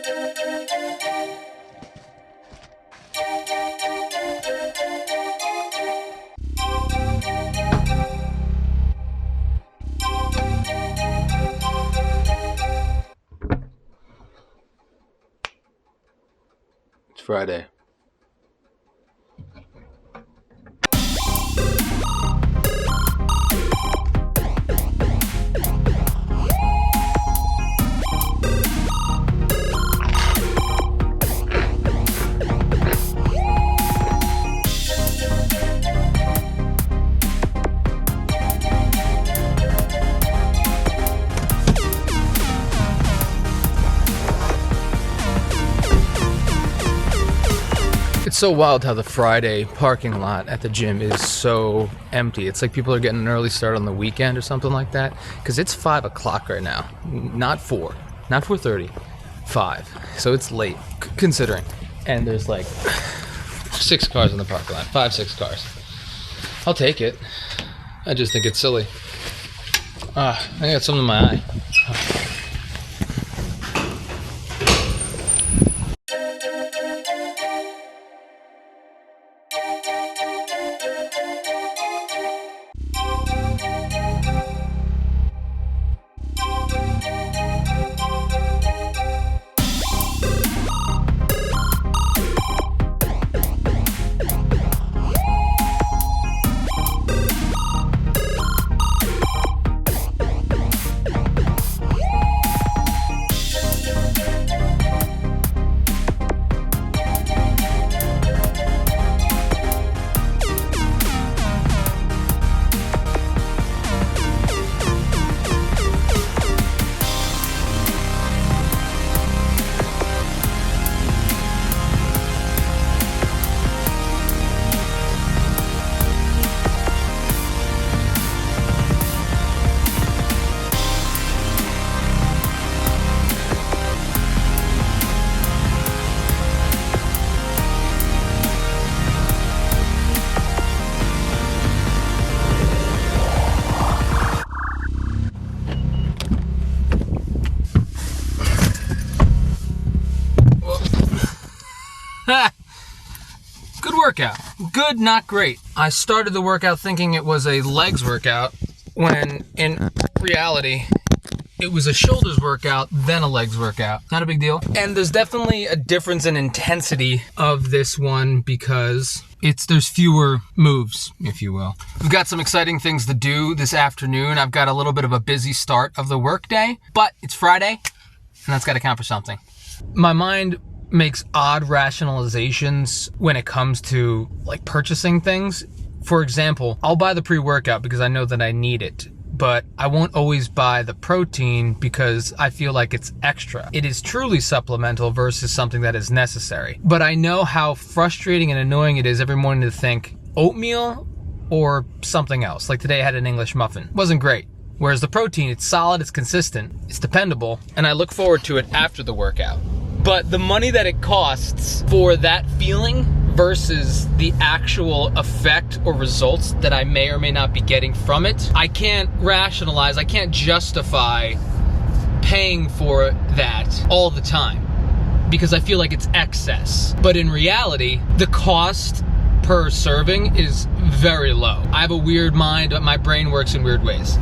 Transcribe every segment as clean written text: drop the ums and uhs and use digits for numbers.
It's Friday. It's so wild how the Friday parking lot at the gym is so empty. It's like people are getting an early start on the weekend or something like that. Because it's 5 o'clock right now. Not 4. Not 4:30. 5. So it's late, considering. And there's like 6 cars in the parking lot. 5, 6 cars. I'll take it. I just think it's silly. I got something in my eye. Good workout. Good, not great. I started the workout thinking it was a legs workout, when in reality, it was a shoulders workout, then a legs workout. Not a big deal. And there's definitely a difference in intensity of this one because there's fewer moves, if you will. We've got some exciting things to do this afternoon. I've got a little bit of a busy start of the workday, but it's Friday, and that's got to count for something. My mind makes odd rationalizations when it comes to like purchasing things. For example, I'll buy the pre-workout because I know that I need it, but I won't always buy the protein because I feel like it's extra. It is truly supplemental versus something that is necessary. But I know how frustrating and annoying it is every morning to think oatmeal or something else. Like today I had an English muffin. Wasn't great. Whereas the protein, it's solid, it's consistent, it's dependable, and I look forward to it after the workout. But the money that it costs for that feeling versus the actual effect or results that I may or may not be getting from it, I can't rationalize, I can't justify paying for that all the time because I feel like it's excess. But in reality, the cost per serving is very low. I have a weird mind, but my brain works in weird ways.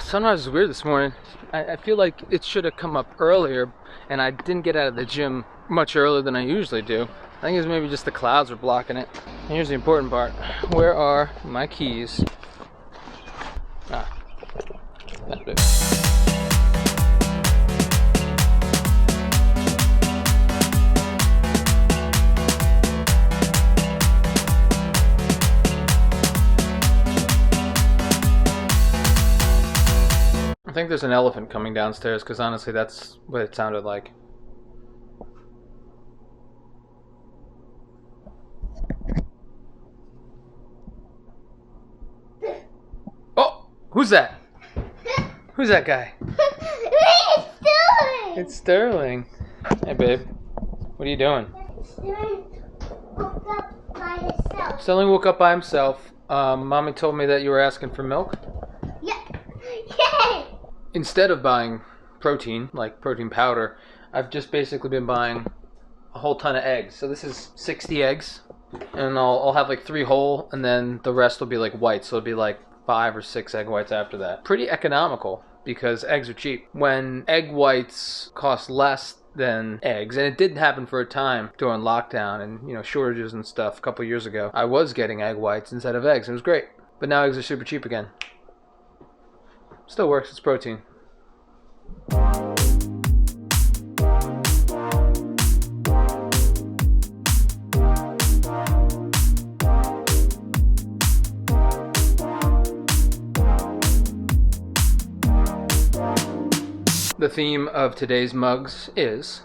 Sunrise was weird this morning. I feel like it should have come up earlier, and I didn't get out of the gym much earlier than I usually do. I think it's maybe just the clouds were blocking it. And here's the important part. Where are my keys? That's it. I think there's an elephant coming downstairs because honestly that's what it sounded like. Oh! Who's that? Who's that guy? It's Sterling! It's Sterling. Hey babe. What are you doing? Sterling woke up by his Sterling woke up by himself. Mommy told me that you were asking for milk. Yeah. Yay! Instead of buying protein, like protein powder, I've just basically been buying a whole ton of eggs. So this is 60 eggs, and I'll have like 3 whole, and then the rest will be like white. So it'll be like 5 or 6 egg whites after that. Pretty economical because eggs are cheap. When egg whites cost less than eggs, and it did happen for a time during lockdown and shortages and stuff a couple years ago, I was getting egg whites instead of eggs. It was great, but now eggs are super cheap again. Still works. It's protein. The theme of today's mugs is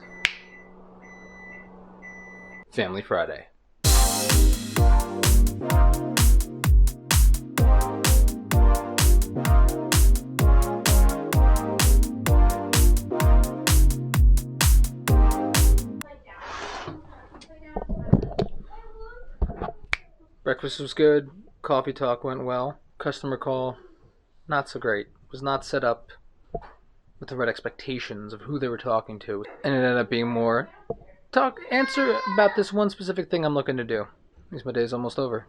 Family Friday. Breakfast was good. Coffee talk went well. Customer call, not so great. Was not set up with the right expectations of who they were talking to. And it ended up being more answer about this one specific thing I'm looking to do. At least my day's almost over.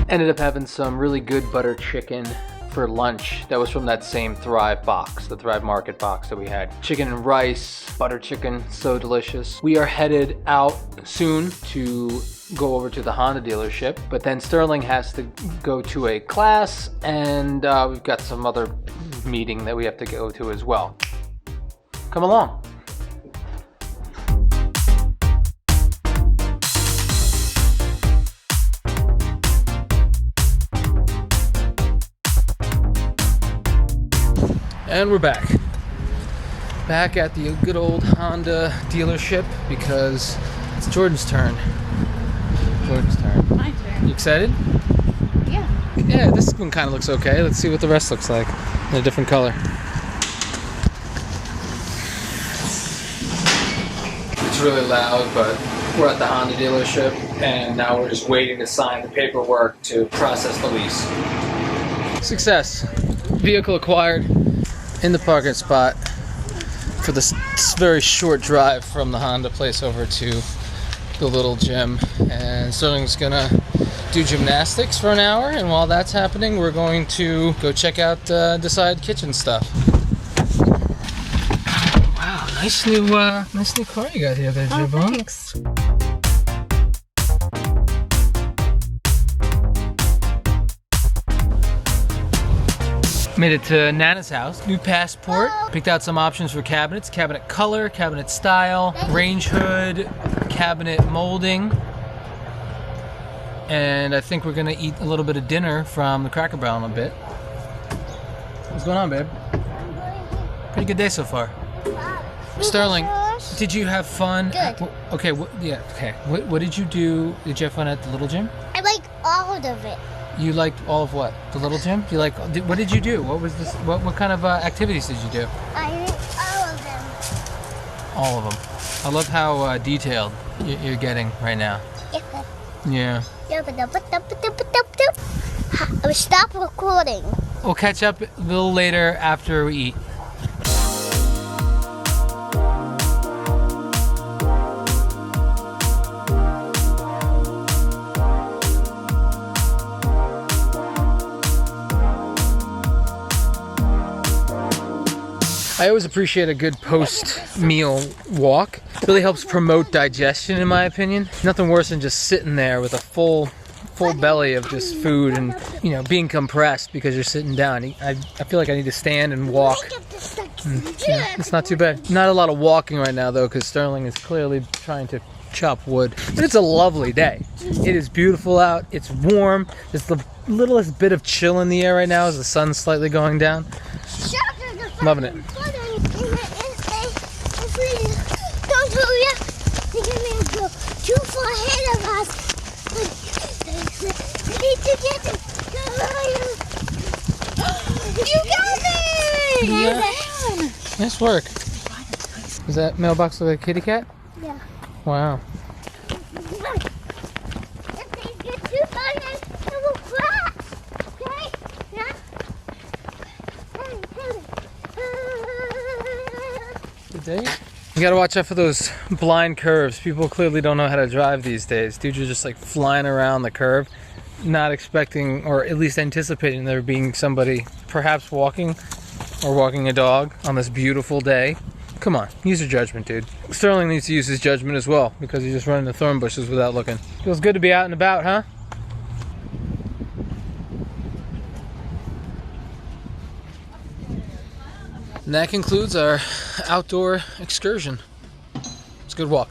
Ended up having some really good butter chicken for lunch. That was from that same Thrive box, the Thrive Market box that we had. Chicken and rice, butter chicken, so delicious. We are headed out soon to go over to the Honda dealership, but then Sterling has to go to a class, and we've got some other meeting that we have to go to as well. Come along. And we're back. Back at the good old Honda dealership because it's Jordan's turn. Jordan's turn. My turn. You excited? Yeah. Yeah, this one kind of looks okay. Let's see what the rest looks like in a different color. It's really loud, but we're at the Honda dealership, and now we're just waiting to sign the paperwork to process the lease. Success. Vehicle acquired in the parking spot for this very short drive from the Honda place over to the little gym. And Sterling's gonna do gymnastics for an hour, and while that's happening, we're going to go check out Decide Kitchen stuff. Wow, nice new car you got here there, Oh, Javon. thanks. Made it to Nana's house. New passport. Picked out some options for cabinets. Cabinet color, cabinet style, range hood, cabinet molding. And I think we're gonna eat a little bit of dinner from the Cracker Barrel in a bit. What's going on, babe? Pretty good day so far. Sterling, did you have fun? Good. Okay, yeah, okay. What did you do? Did you have fun at the little gym? I like all of it. You liked all of what? The little gym? You like? What did you do? What was this? What kind of activities did you do? I like all of them. All of them. I love how detailed you're getting right now. Yeah. Yeah. I will stop recording. We'll catch up a little later after we eat. I always appreciate a good post-meal walk. It really helps promote digestion, in my opinion. Nothing worse than just sitting there with a full belly of just food and, being compressed because you're sitting down. I feel like I need to stand and walk. It's not too bad. Not a lot of walking right now, though, because Sterling is clearly trying to chop wood. But it's a lovely day. It is beautiful out. It's warm. There's the littlest bit of chill in the air right now as the sun's slightly going down. Loving it. Don't hurry up. They're going to go too far ahead of us. We need to get them. You got me! Yeah. Nice work. Does that mailbox look like a kitty cat? Yeah. Wow. Good day. You gotta watch out for those blind curves. People clearly don't know how to drive these days. Dudes are just like flying around the curve, not expecting or at least anticipating there being somebody perhaps walking or walking a dog on this beautiful day. Come on, use your judgment, dude. Sterling needs to use his judgment as well because he's just running the thorn bushes without looking. Feels good to be out and about, huh? And that concludes our outdoor excursion. It's a good walk.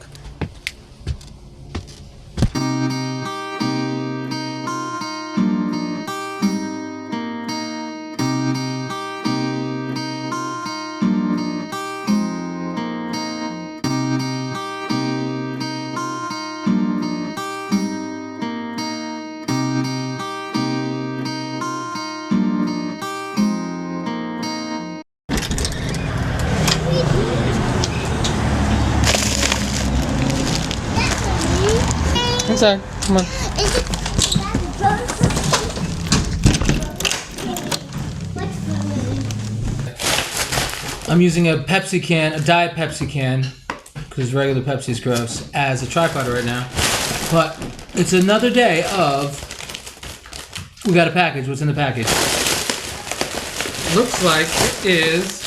Inside, come on. I'm using a Pepsi can, a Diet Pepsi can, because regular Pepsi's gross, as a tripod right now. But it's another day of, we got a package. What's in the package? Looks like it is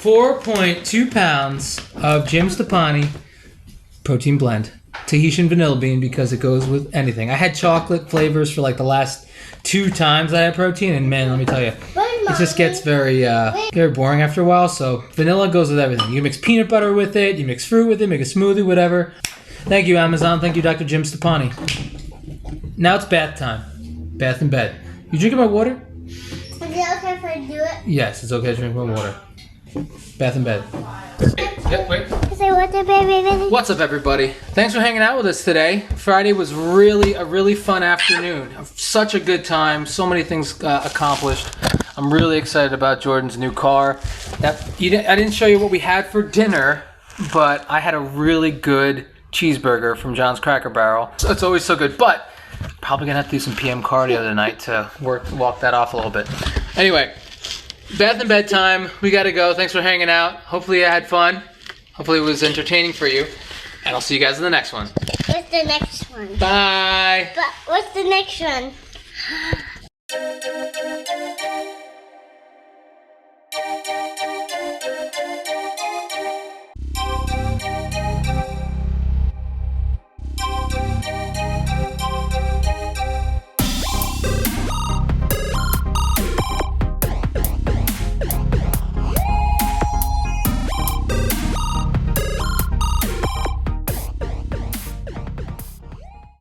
4.2 pounds of Jim Stoppani protein blend. Tahitian vanilla bean because it goes with anything. I had chocolate flavors for like the last 2 times I had protein, and man, let me tell you, it just gets very boring after a while. So vanilla goes with everything. You mix peanut butter with it, you mix fruit with it, make a smoothie, whatever. Thank you, Amazon. Thank you, Dr. Jim Stoppani. Now it's bath time. Bath in bed. You drinking my water? Is it okay if I do it? Yes, it's okay to drink my water. Bath in bed. Yep, wait. Say what the baby? What's up, everybody? Thanks for hanging out with us today. Friday was really a really fun afternoon. Such a good time. So many things accomplished. I'm really excited about Jordan's new car. I didn't show you what we had for dinner, but I had a really good cheeseburger from John's Cracker Barrel. So it's always so good, but probably gonna have to do some PM cardio tonight to walk that off a little bit. Anyway, bath and bedtime. We gotta go. Thanks for hanging out. Hopefully you had fun. Hopefully it was entertaining for you. And I'll see you guys in the next one. What's the next one? Bye. But what's the next one?